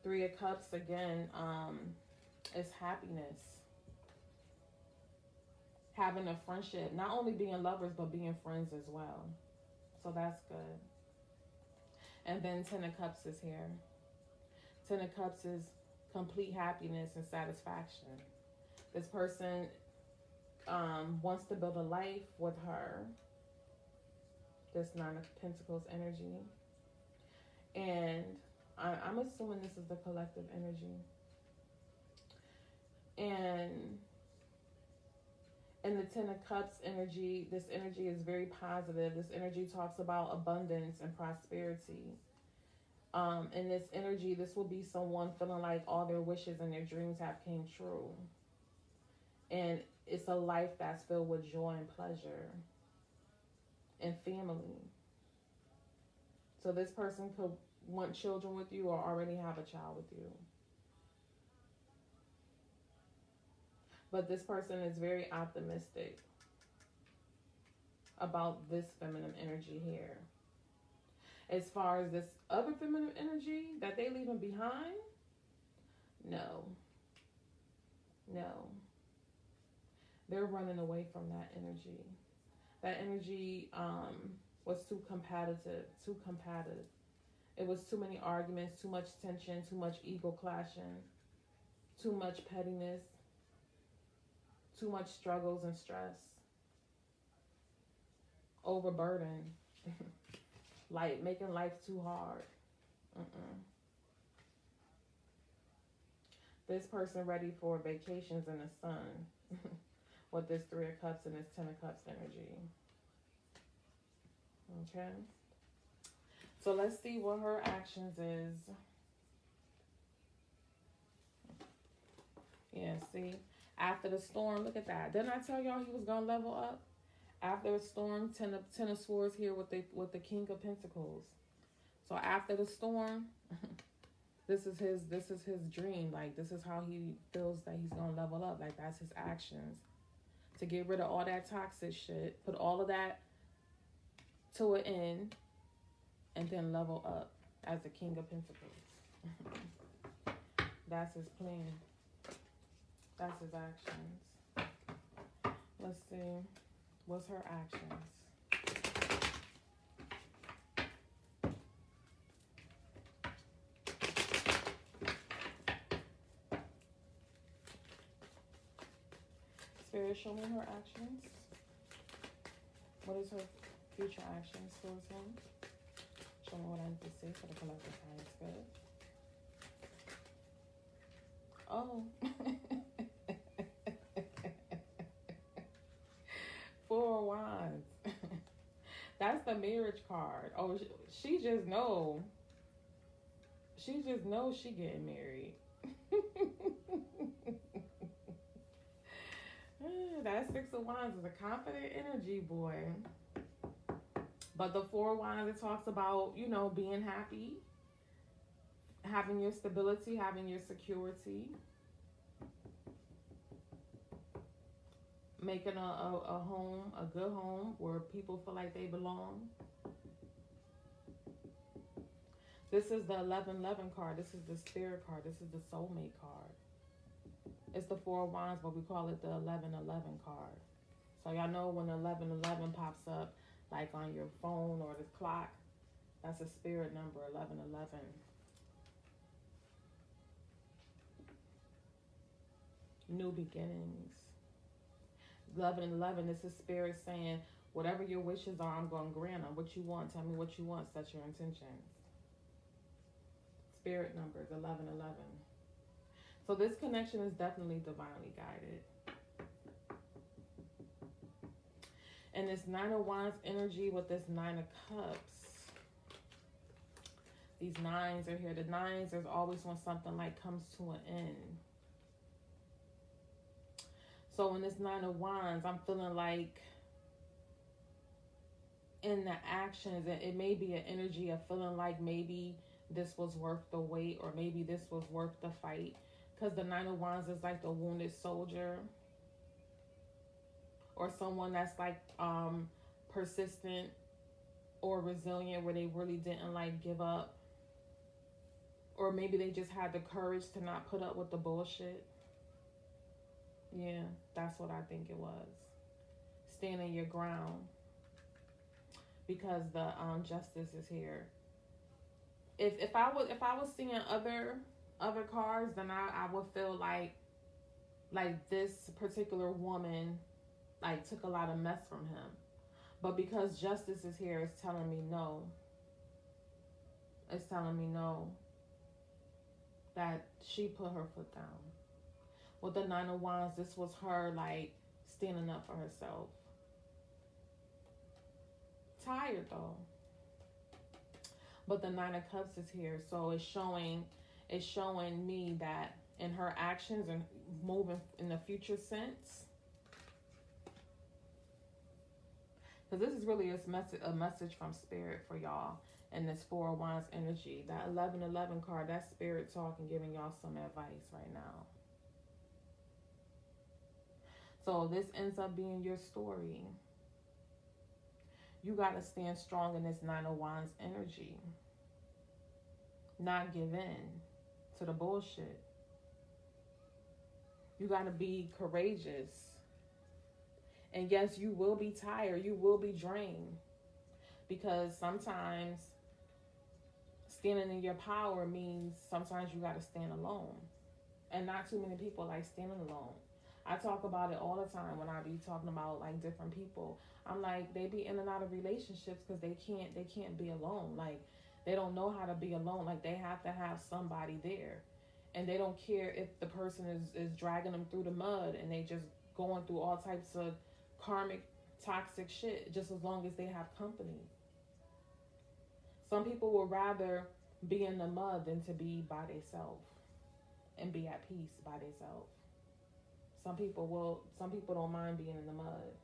Three of Cups again is happiness. Having a friendship, not only being lovers but being friends as well. So that's good. And then Ten of Cups is here. Ten of Cups is complete happiness and satisfaction. This person wants to build a life with her. This Nine of Pentacles energy. And I'm assuming this is the collective energy. And in the Ten of Cups energy, this energy is very positive. This energy talks about abundance and prosperity. In this energy, this will be someone feeling like all their wishes and their dreams have came true. And it's a life that's filled with joy and pleasure and family. So this person could want children with you or already have a child with you. But this person is very optimistic about this feminine energy here. As far as this other feminine energy that they leaving behind, no. No. They're running away from that energy. That energy was too competitive, too combative. It was too many arguments, too much tension, too much ego clashing, too much pettiness, too much struggles and stress, overburden, like making life too hard. This person ready for vacations in the sun with this Three of Cups and this Ten of Cups energy. Okay. So let's see what her actions is. Yeah, see? After the storm, look at that. Didn't I tell y'all he was going to level up? After the storm, Ten of Swords here with the King of Pentacles. So after the storm, this is his dream. Like, this is how he feels that he's going to level up. Like, that's his actions. To get rid of all that toxic shit. Put all of that to an end. And then level up as the King of Pentacles. That's his plan. That's his actions. Let's see. What's her actions? Spirit, show me her actions. What is her future actions towards him? Show me what I need to say for the collective highest good. Oh. Four of Wands. That's the marriage card. Oh, she just know. She just knows she getting married. That Six of Wands is a confident energy, boy. But the Four of Wands, it talks about, you know, being happy, having your stability, having your security, making a home, a good home where people feel like they belong. This is the 1111 card. This is the spirit card. This is the soulmate card. It's the Four of Wands, but we call it the 1111 card. So y'all know when 1111 pops up, like on your phone or the clock, that's a spirit number, 1111. New beginnings. 1111, this is spirit saying, whatever your wishes are, I'm going to grant them. What you want, tell me what you want, set your intentions. Spirit numbers, 1111. So this connection is definitely divinely guided. And this Nine of Wands energy with this Nine of Cups. These nines are here. The nines, there's always when something like comes to an end. So in this Nine of Wands, I'm feeling like in the actions, it may be an energy of feeling like maybe this was worth the wait or maybe this was worth the fight. Because the Nine of Wands is like the wounded soldier. Or someone that's like persistent or resilient where they really didn't like give up Or maybe they just had the courage to not put up with the bullshit. Yeah, that's what I think it was. Standing your ground. Because the justice is here. If I was seeing other cards, then I would feel like this particular woman like took a lot of mess from him. But because justice is here, it's telling me no. It's telling me no. That she put her foot down. With the Nine of Wands, this was her like standing up for herself. Tired though. But the Nine of Cups is here, so it's showing me that in her actions and moving in the future sense. Because this is really a message from Spirit for y'all. And this Four of Wands energy. That 1111 card, that's Spirit talking, giving y'all some advice right now. So this ends up being your story. You got to stand strong in this Nine of Wands energy. Not give in to the bullshit. You got to be courageous. And yes, you will be tired. You will be drained. Because sometimes standing in your power means sometimes you got to stand alone. And not too many people like standing alone. I talk about it all the time when I be talking about like different people. I'm like, they be in and out of relationships because they can't be alone. Like, they don't know how to be alone. Like, they have to have somebody there. And they don't care if the person is dragging them through the mud and they just going through all types of karmic, toxic shit, just as long as they have company. Some people would rather be in the mud than to be by themselves and be at peace by themselves. Some people don't mind being in the mud.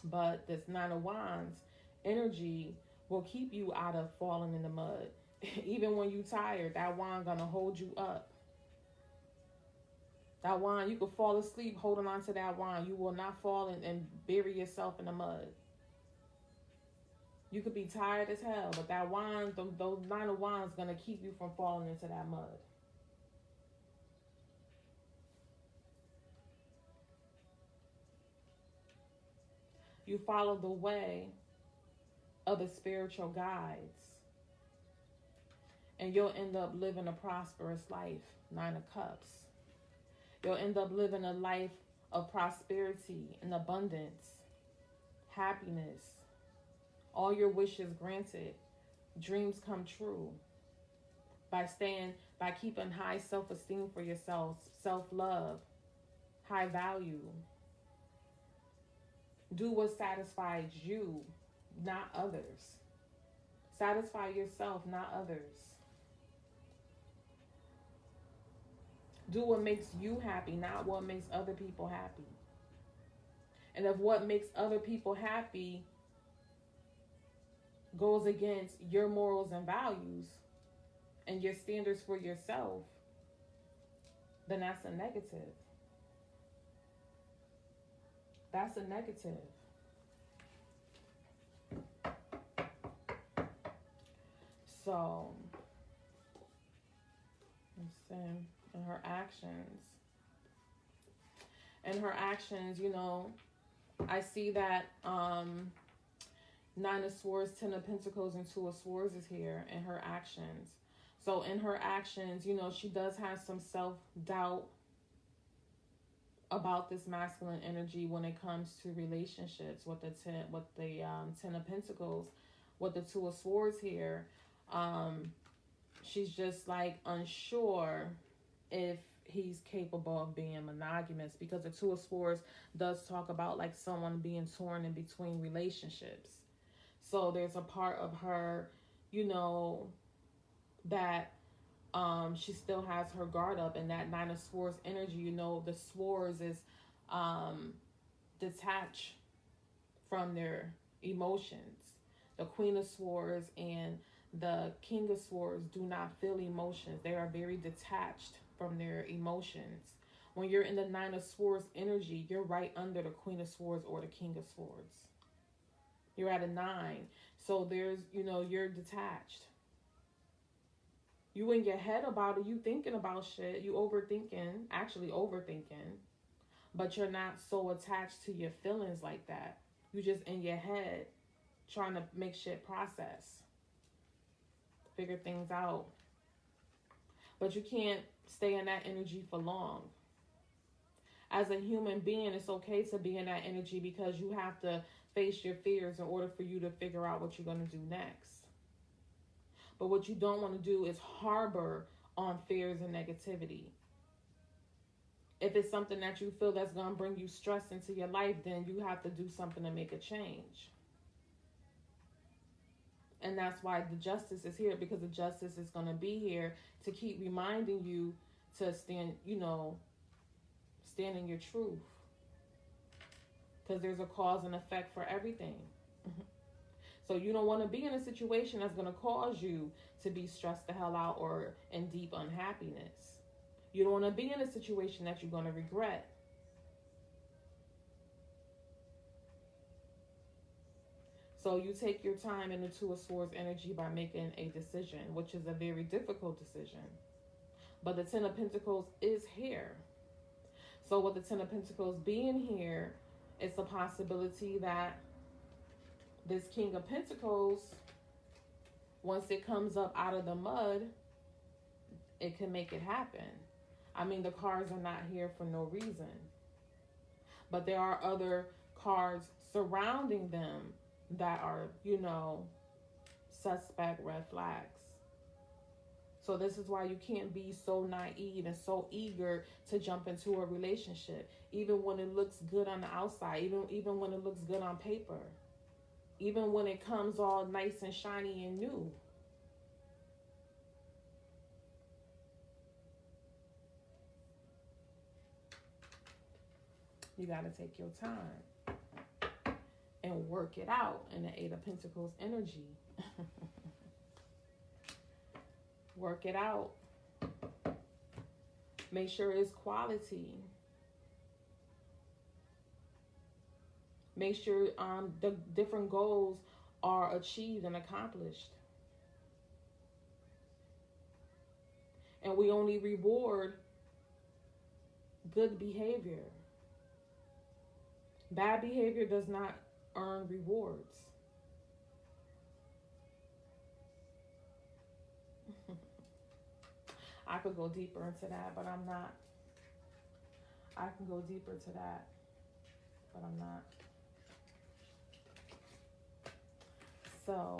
But this Nine of Wands energy will keep you out of falling in the mud. Even when you're tired, that wand gonna hold you up. That wand, you could fall asleep holding on to that wand. You will not fall and bury yourself in the mud. You could be tired as hell, but that wand, those Nine of Wands, gonna keep you from falling into that mud. You follow the way of the spiritual guides, and you'll end up living a prosperous life. Nine of Cups. You'll end up living a life of prosperity and abundance, happiness, all your wishes granted, dreams come true. By keeping high self-esteem for yourself, self-love, high value. Do what satisfies you, not others. Satisfy yourself, not others. Do what makes you happy, not what makes other people happy. And if what makes other people happy goes against your morals and values and your standards for yourself, then that's a negative. That's a negative. So, let's see. In her actions, you know, I see that Nine of Swords, Ten of Pentacles, and Two of Swords is here in her actions. So in her actions, you know, she does have some self-doubt about this masculine energy when it comes to relationships with the Ten of Pentacles, with the Two of Swords here. She's just like unsure if he's capable of being monogamous, because the Two of Swords does talk about like someone being torn in between relationships. So there's a part of her, you know, that she still has her guard up, and that Nine of Swords energy, you know, the swords is detached from their emotions. The Queen of Swords and the King of Swords do not feel emotions. They are very detached from their emotions. When you're in the Nine of Swords energy, you're right under the Queen of Swords or the King of Swords. You're at a 9. So there's, you're detached. You in your head about it. You thinking about shit. You actually overthinking. But you're not so attached to your feelings like that. You just in your head trying to make shit process. Figure things out. But you can't stay in that energy for long. As a human being, it's okay to be in that energy because you have to face your fears in order for you to figure out what you're going to do next. But what you don't want to do is harbor on fears and negativity. If it's something that you feel that's going to bring you stress into your life, then you have to do something to make a change. And that's why the justice is here, because the justice is going to be here to keep reminding you to stand in your truth. Because there's a cause and effect for everything. So you don't want to be in a situation that's going to cause you to be stressed the hell out or in deep unhappiness. You don't want to be in a situation that you're going to regret. So you take your time in the Two of Swords energy by making a decision, which is a very difficult decision. But the Ten of Pentacles is here. So with the Ten of Pentacles being here, it's a possibility that this King of Pentacles, once it comes up out of the mud, it can make it happen. I mean, the cards are not here for no reason. But there are other cards surrounding them that are, suspect red flags. So this is why you can't be so naive and so eager to jump into a relationship, even when it looks good on the outside, even when it looks good on paper, even when it comes all nice and shiny and new. You got to take your time and work it out in the Eight of Pentacles energy. Work it out. Make sure it's quality. Make sure the different goals are achieved and accomplished. And we only reward good behavior. Bad behavior does not earn rewards. I could go deeper into that, but I'm not. I can go deeper to that, but I'm not. So,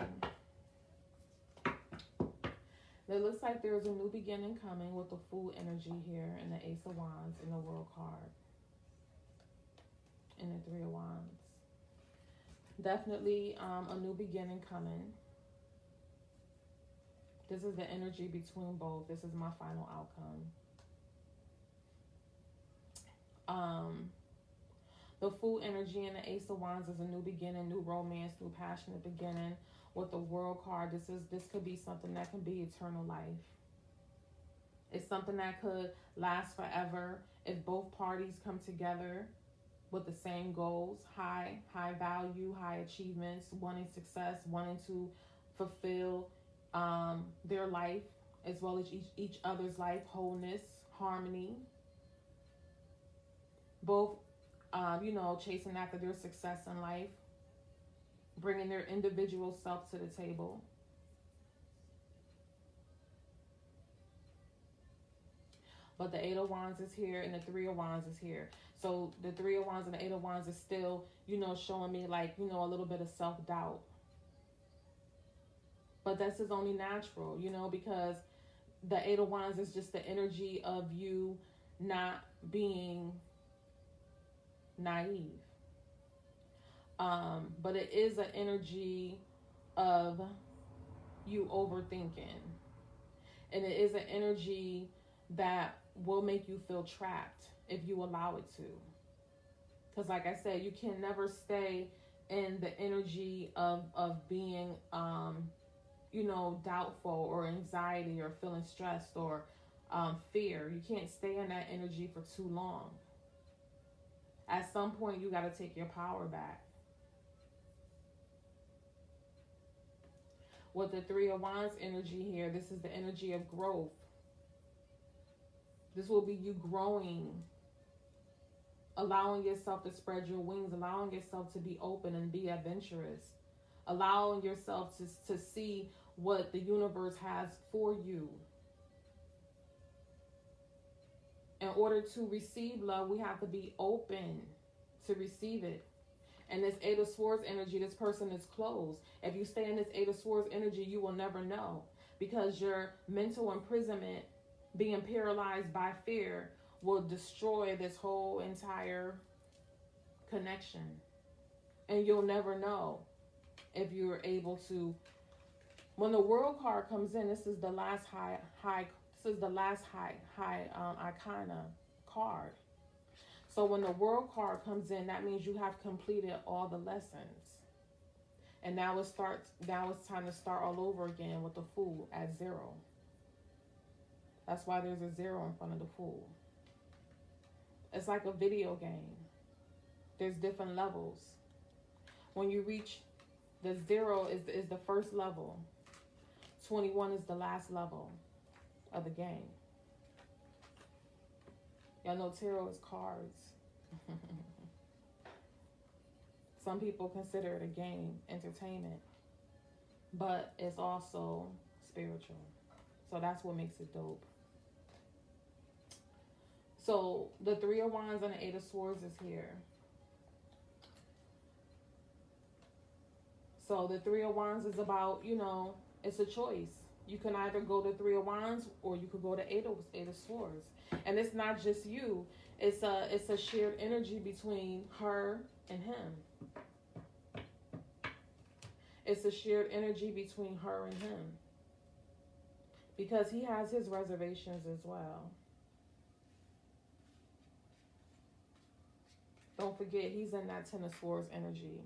it looks like there's a new beginning coming with the Fool energy here and the Ace of Wands and the World card. And the Three of Wands. Definitely a new beginning coming. This is the energy between both. This is my final outcome. The Fool energy and the Ace of Wands is a new beginning, new romance, new passionate beginning. With the World card, this could be something that can be eternal life. It's something that could last forever if both parties come together with the same goals, high value, high achievements, wanting success, wanting to fulfill their life as well as each other's life, wholeness, harmony. Both, chasing after their success in life, bringing their individual self to the table. But the Eight of Wands is here and the Three of Wands is here. So the Three of Wands and the Eight of Wands is still, showing me like, a little bit of self-doubt. But this is only natural, because the Eight of Wands is just the energy of you not being naive. But it is an energy of you overthinking. And it is an energy that will make you feel trapped if you allow it to. Because like I said, you can never stay in the energy of being, doubtful or anxiety or feeling stressed or fear. You can't stay in that energy for too long. At some point, you got to take your power back. With the Three of Wands energy here, this is the energy of growth. This will be you growing, allowing yourself to spread your wings, allowing yourself to be open and be adventurous, allowing yourself to see what the universe has for you. In order to receive love, we have to be open to receive it. And this Eight of Swords energy, this person is closed. If you stay in this Eight of Swords energy, you will never know, because your mental imprisonment, being paralyzed by fear, will destroy this whole entire connection. And you'll never know if you're able to. When the World card comes in, this is the last high icona card. So when the World card comes in, that means you have completed all the lessons. And now it's time to start all over again with the Fool at 0. That's why there's a 0 in front of the Fool. It's like a video game. There's different levels. When you reach the 0 is the first level. 21 is the last level of the game. Y'all know tarot is cards. Some people consider it a game, entertainment, but it's also spiritual. So that's what makes it dope. So the Three of Wands and the Eight of Swords is here. So the Three of Wands is about, it's a choice. You can either go to Three of Wands or you could go to Eight of Swords. And it's not just you. It's a shared energy between her and him. It's a shared energy between her and him. Because he has his reservations as well. Don't forget, he's in that Ten of Swords energy.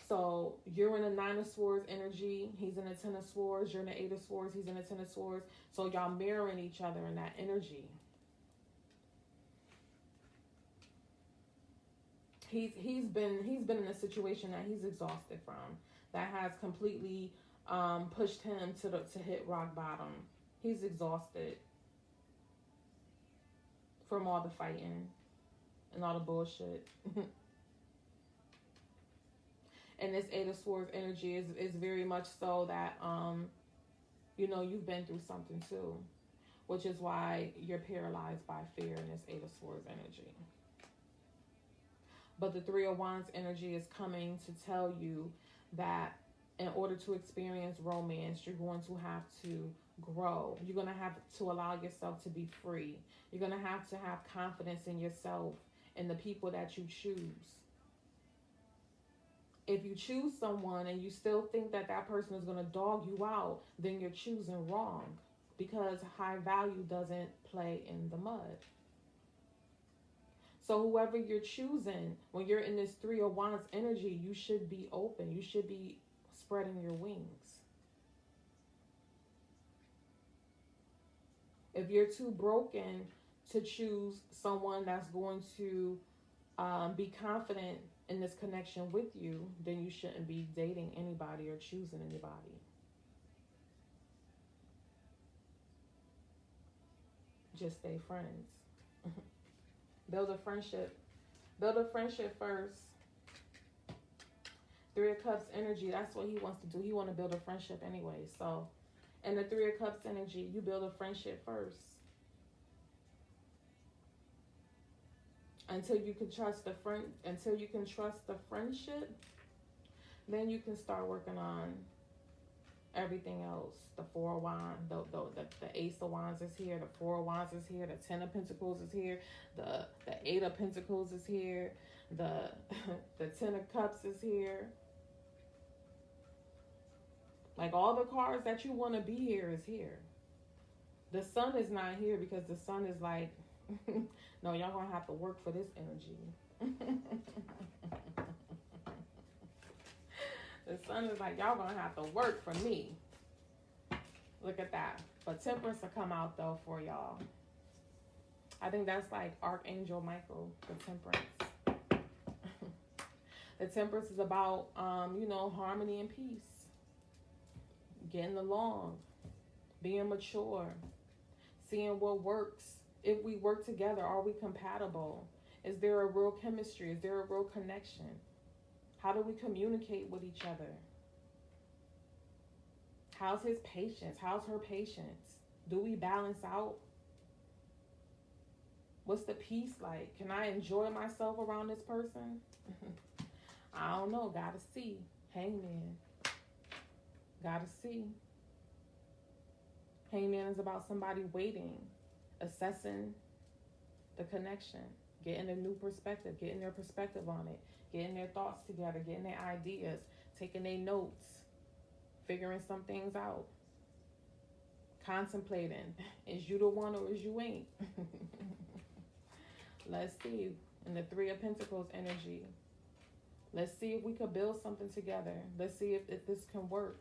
So you're in a Nine of Swords energy. He's in a Ten of Swords. You're in the Eight of Swords. He's in a Ten of Swords. So y'all mirroring each other in that energy. He's been in a situation that he's exhausted from, that has completely pushed him to hit rock bottom. He's exhausted from all the fighting and all the bullshit. And this Eight of Swords energy is very much so that, you've been through something too, which is why you're paralyzed by fear in this Eight of Swords energy. But the Three of Wands energy is coming to tell you that in order to experience romance, you're going to have to grow. You're going to have to allow yourself to be free. You're going to have confidence in yourself and the people that you choose. If you choose someone and you still think that person is going to dog you out, then you're choosing wrong, because high value doesn't play in the mud. So whoever you're choosing, when you're in this Three of Wands energy, you should be open. You should be spreading your wings. If you're too broken to choose someone that's going to be confident in this connection with you, then you shouldn't be dating anybody or choosing anybody. Just stay friends. Build a friendship. Build a friendship first. Three of Cups energy, that's what he wants to do. He wants to build a friendship anyway. So, in the Three of Cups energy, you build a friendship first. Until you can trust the friendship, then you can start working on everything else. The Four of Wands, the Ace of Wands is here. The Four of Wands is here. The Ten of Pentacles is here. The Eight of Pentacles is here. The Ten of Cups is here. Like, all the cards that you want to be here is here. The Sun is not here because the Sun is like, no, y'all gonna have to work for this energy. The Sun is like, y'all gonna have to work for me. Look at that. But Temperance will come out though for y'all. I think that's like Archangel Michael, the Temperance. The Temperance is about, harmony and peace, getting along, being mature, seeing what works. If we work together, are we compatible? Is there a real chemistry? Is there a real connection? How do we communicate with each other? How's his patience? How's her patience? Do we balance out? What's the peace like? Can I enjoy myself around this person? I don't know. Gotta see. Hangman. Gotta see. Hangman is about somebody waiting, assessing the connection, getting a new perspective, getting their perspective on it, getting their thoughts together, getting their ideas, taking their notes, figuring some things out, contemplating. Is you the one or is you ain't? Let's see. In the Three of Pentacles energy, let's see if we could build something together. Let's see if this can work.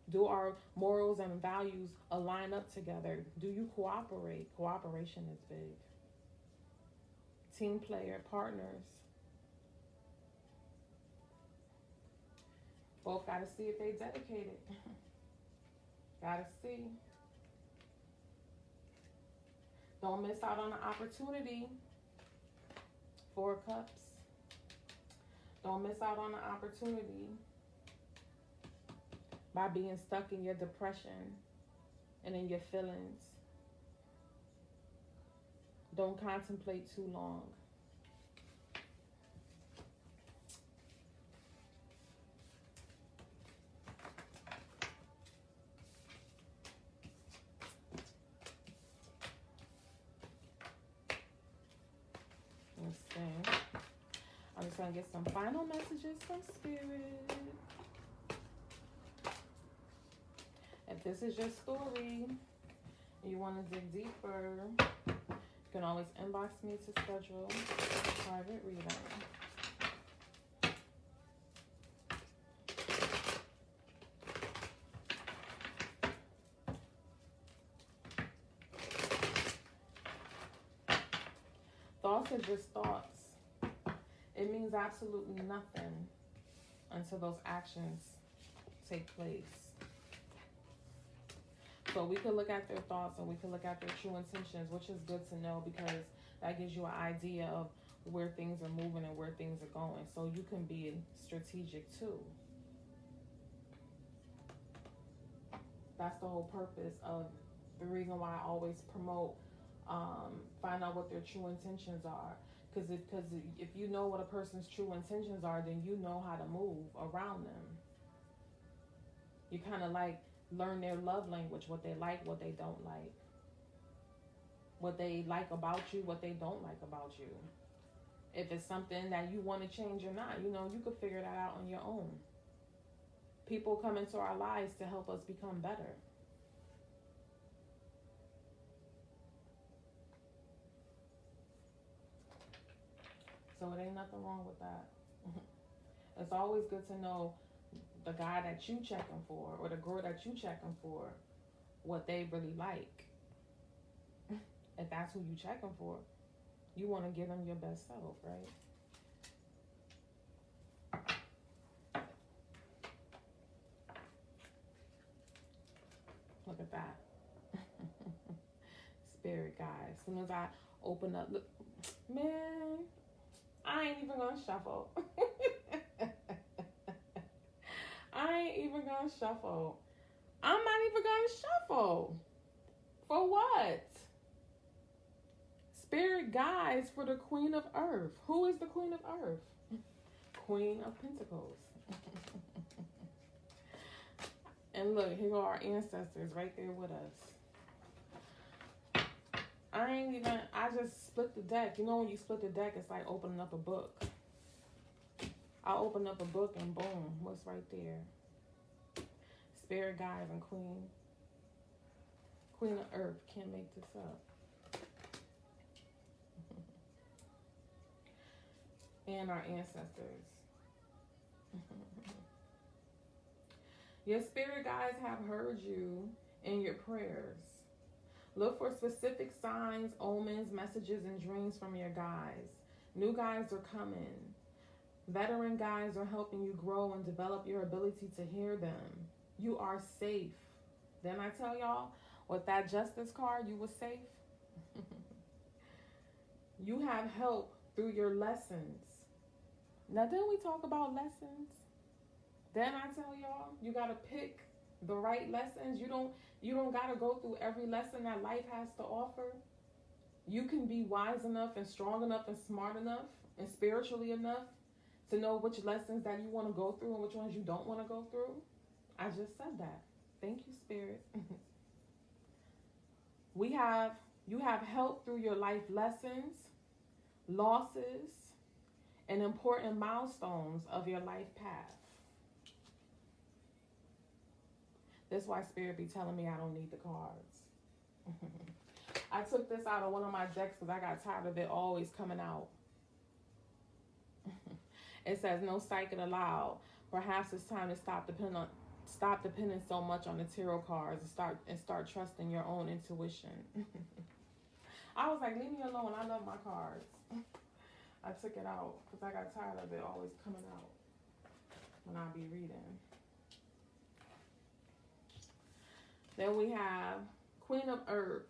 Do our morals and values align up together? Do you cooperate? Cooperation is big. Team player, partners. Both got to see if they dedicated. Got to see. Don't miss out on the opportunity. Four of Cups. Don't miss out on the opportunity by being stuck in your depression and in your feelings. Don't contemplate too long. Let's see. I'm just going to get some final messages from Spirit. If this is your story and you want to dig deeper, you can always inbox me to schedule a private reading. Thoughts are just thoughts. It means absolutely nothing until those actions take place. So we could look at their thoughts and we could look at their true intentions, which is good to know because that gives you an idea of where things are moving and where things are going. So you can be strategic too. That's the whole purpose of the reason why I always promote find out what their true intentions are. Because if you know what a person's true intentions are, then you know how to move around them. You kind of like learn their love language, what they like, what they don't like. What they like about you, what they don't like about you. If it's something that you want to change or not, you could figure that out on your own. People come into our lives to help us become better. So it ain't nothing wrong with that. It's always good to know the guy that you checking for or the girl that you checking for, what they really like. If that's who you checking for, you want to give them your best self, right? Look at that. Spirit guys. As soon as I open up, look, man, I ain't even gonna shuffle. I ain't even gonna shuffle. I'm not even gonna shuffle. For what? Spirit guides for the Queen of Earth. Who is the Queen of Earth? Queen of Pentacles. And look, here are our ancestors right there with us. I just split the deck. You know when you split the deck, it's like opening up a book. I open up a book and boom, what's right there? Spirit guides and Queen of Earth. Can't make this up. And our ancestors. Your spirit guides have heard you in your prayers. Look for specific signs, omens, messages, and dreams from your guides. New guides are coming. Veteran guides are helping you grow and develop your ability to hear them. You are safe. Didn't I tell y'all with that justice card you were safe? You have help through your lessons. Now, didn't we talk about lessons? Didn't I tell y'all you gotta pick the right lessons? You don't gotta go through every lesson that life has to offer. You can be wise enough and strong enough and smart enough and spiritually enough to know which lessons that you want to go through and which ones you don't want to go through. I just said that. Thank you, Spirit. You have help through your life lessons, losses, and important milestones of your life path. That's why Spirit be telling me I don't need the cards. I took this out of one of my decks because I got tired of it always coming out. It says, no psychic allowed. Perhaps it's time to stop depending so much on the tarot cards and start trusting your own intuition. I was like, leave me alone. I love my cards. I took it out because I got tired of it always coming out when I be reading. Then we have Queen of Earth.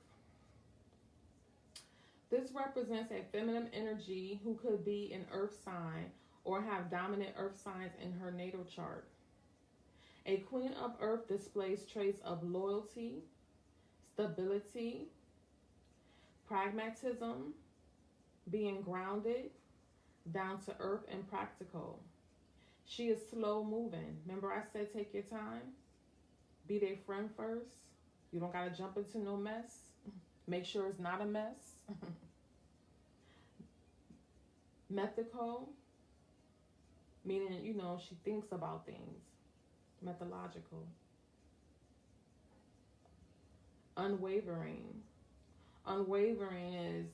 This represents a feminine energy who could be an earth sign or have dominant earth signs in her natal chart. A queen of earth displays traits of loyalty, stability, pragmatism, being grounded, down to earth, and practical. She is slow moving. Remember I said take your time? Be their friend first. You don't got to jump into no mess. Make sure it's not a mess. Methical, meaning, she thinks about things. Methodological. Unwavering. Unwavering is,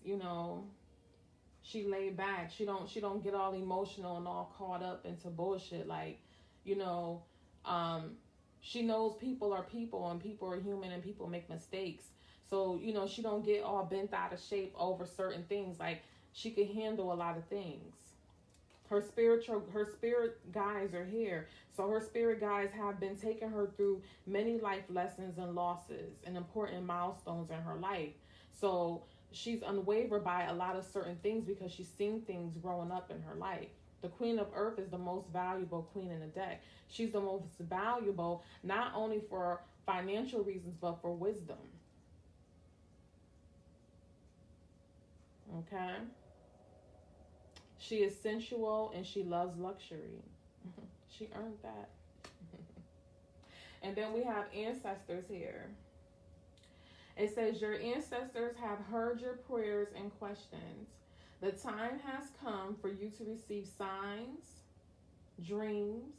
she laid back. She don't get all emotional and all caught up into bullshit. Like, she knows people are people and people are human and people make mistakes. So, she don't get all bent out of shape over certain things. Like, she can handle a lot of things. Her spirit guides are here. So her spirit guides have been taking her through many life lessons and losses and important milestones in her life. So she's unwavered by a lot of certain things because she's seen things growing up in her life. The Queen of Earth is the most valuable queen in the deck. She's the most valuable, not only for financial reasons, but for wisdom. Okay? She is sensual and she loves luxury. She earned that. And then we have ancestors here. It says, your ancestors have heard your prayers and questions. The time has come for you to receive signs, dreams,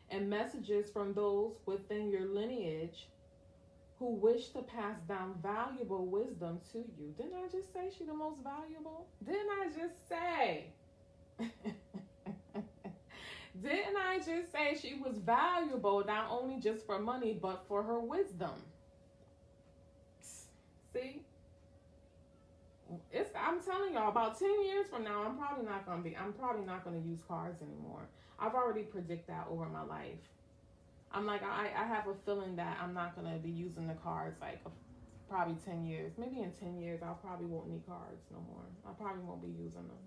and messages from those within your lineage who wish to pass down valuable wisdom to you. Didn't I just say she's the most valuable? Didn't I just say? Didn't I just say she was valuable not only just for money, but for her wisdom? See? I'm telling y'all, about 10 years from now, I'm probably not going to use cards anymore. I've already predicted that over my life. I'm like, I have a feeling that I'm not going to be using the cards like probably 10 years. Maybe in 10 years, I probably won't need cards no more. I probably won't be using them.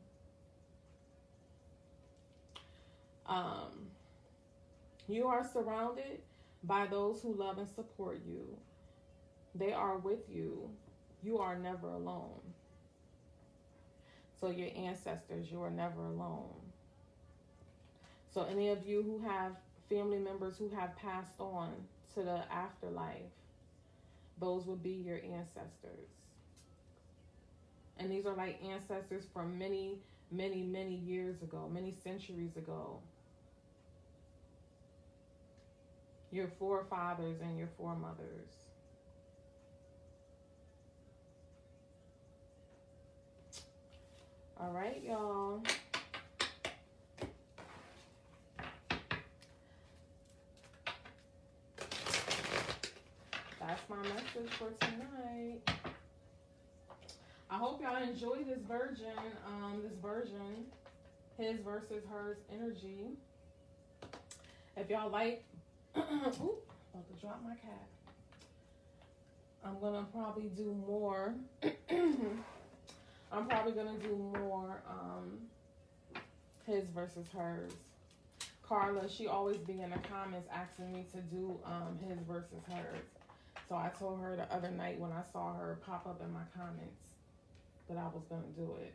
You are surrounded by those who love and support you. They are with you. You are never alone. So your ancestors, you are never alone. So any of you who have family members who have passed on to the afterlife, those would be your ancestors. And these are like ancestors from many, many, many years ago, many centuries ago. Your forefathers and your foremothers. All right, y'all. That's my message for tonight. I hope y'all enjoy this version. his versus hers energy. If y'all like, ooh, about to drop my cat. I'm gonna probably do more. I'm probably gonna do more his versus hers. Carla, she always be in the comments asking me to do his versus hers. So I told her the other night when I saw her pop up in my comments that I was gonna do it.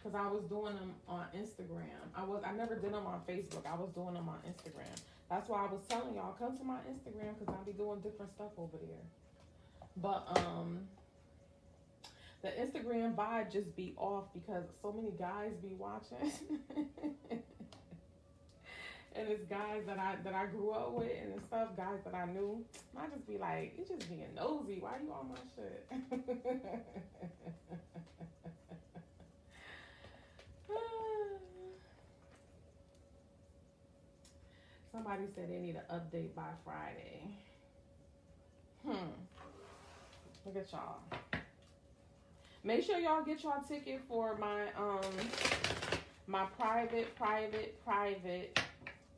Cause I was doing them on Instagram. I never did them on Facebook. I was doing them on Instagram. That's why I was telling y'all, come to my Instagram because I'll be doing different stuff over there. But the Instagram vibe just be off because so many guys be watching. And it's guys that I grew up with and stuff, guys that I knew. I just be like, you just being nosy. Why you on my shit? Somebody said they need an update by Friday. Look at y'all. Make sure y'all get y'all ticket for my my private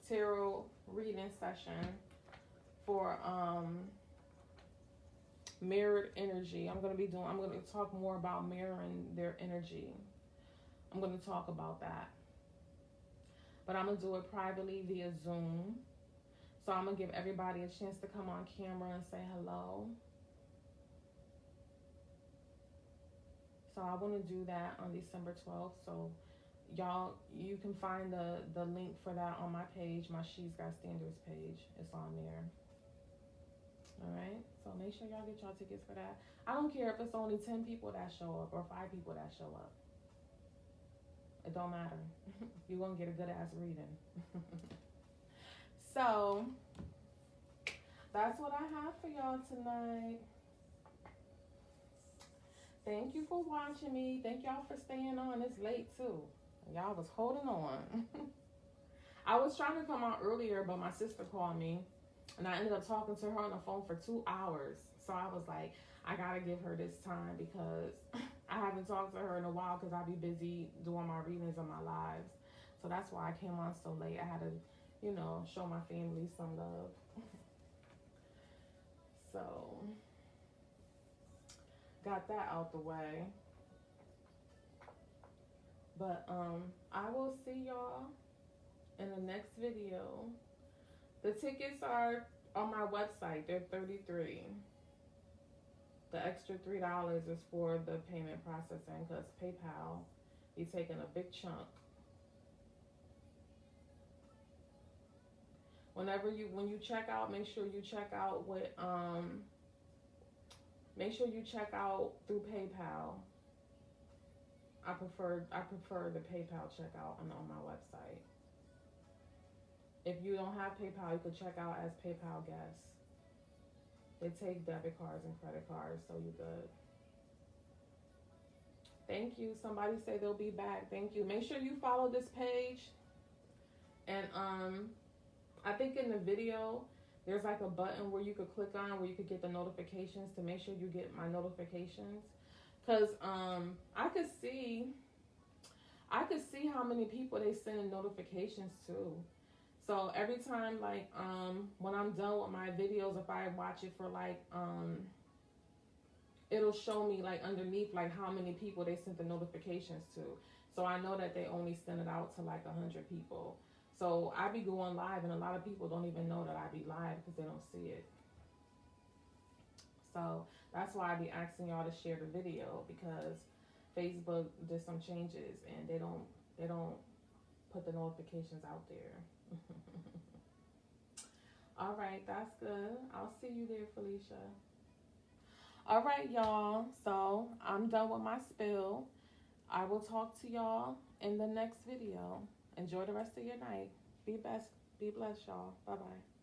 tarot reading session for mirrored energy. I'm gonna talk more about mirroring their energy. I'm gonna talk about that. But I'm gonna do it privately via Zoom. So I'm gonna give everybody a chance to come on camera and say hello. So I want to do that on December 12th. So y'all, you can find the link for that on my page, my She's Got Standards page. It's on there. All right. So make sure y'all get y'all tickets for that. I don't care if it's only 10 people that show up or 5 people that show up. It don't matter. You're going to get a good ass reading. So that's what I have for y'all tonight. Thank you for watching me. Thank y'all for staying on. It's late too. Y'all was holding on. I was trying to come out earlier, but my sister called me and I ended up talking to her on the phone for 2 hours. So I was like, I gotta give her this time because I haven't talked to her in a while because I'll be busy doing my readings and my lives. So that's why I came on so late. I had to, you know, show my family some love. So got that out the way. But I will see y'all in the next video. The tickets are on my website. They're $33. The extra $3 is for the payment processing because PayPal be taking a big chunk. When you check out, make sure you check out with make sure you check out through PayPal. I prefer the PayPal checkout on my website. If you don't have PayPal, you can check out as PayPal guest. They take debit cards and credit cards, so you're good. Thank you. Somebody say they'll be back. Thank you. Make sure you follow this page. And I think in the video, there's like a button where you could click on where you could get the notifications to make sure you get my notifications. Because I could see how many people they send notifications to. So every time, like, when I'm done with my videos, if I watch it for like, it'll show me like underneath like how many people they sent the notifications to. So I know that they only send it out to like 100 people. So I be going live and a lot of people don't even know that I be live because they don't see it. So that's why I be asking y'all to share the video because Facebook did some changes and they don't put the notifications out there. All right, that's good. I'll see you there, Felicia. All right, y'all. So I'm done with my spill. I will talk to y'all in the next video. Enjoy the rest of your night. Be blessed, y'all. Bye-bye.